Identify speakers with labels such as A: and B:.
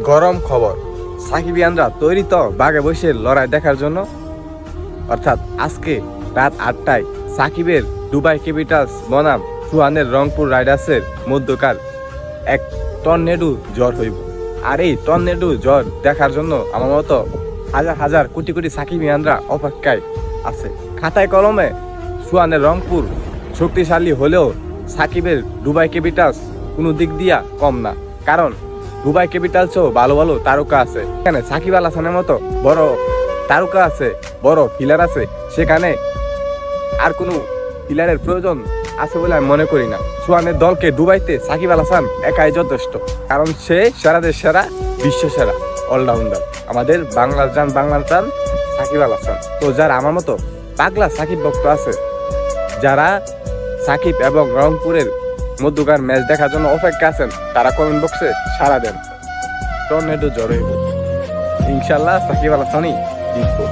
A: গরম খবর, সাকিবিয়ানরা তৈরি তো বাগে বসে লড়াই দেখার জন্য। অর্থাৎ আজকে রাত 8টায় সাকিবের দুবাই ক্যাপিটালস বনাম সুহানের রংপুর রাইডার্সের মধ্যকার এক টর্নেডো ঝড় হইব। আর এই টর্নেডো ঝড় দেখার জন্য আমার মতো হাজার হাজার কোটি কোটি সাকিবিয়ানরা অপেক্ষায় আছে। খাতায় কলমে সুহানের রংপুর শক্তিশালী হলেও সাকিবের দুবাই ক্যাপিটালস কোনো দিক দিয়া কম না, কারণ দুবাই ক্যাপিটালসও ভালো ভালো তারকা আছে। এখানে সাকিব আল হাসানের মতো বড় তারকা আছে, বড় প্লেয়ার আছে, সেখানে আর কোনো প্লেয়ারের প্রয়োজন আছে বলে আমি মনে করি না। সুহানের দলকে ডুবাইতে সাকিব আল হাসান একাই যথেষ্ট, কারণ সে সারাদের সেরা, বিশ্ব সেরা অলরাউন্ডার, আমাদের বাংলার জান, বাংলার জান সাকিব আল হাসান। তো যারা আমার মতো পাগলা সাকিব ভক্ত আছে, যারা সাকিব এবং রংপুরের মধ্যকার ম্যাচ দেখার জন্য অপেক্ষা আছেন, তারা কমেন্ট বক্সে সাড়া দেন। টর্নেডো ঝড় হইব, ইনশাল্লাহ সাকিব আল হাসানই জিতবো।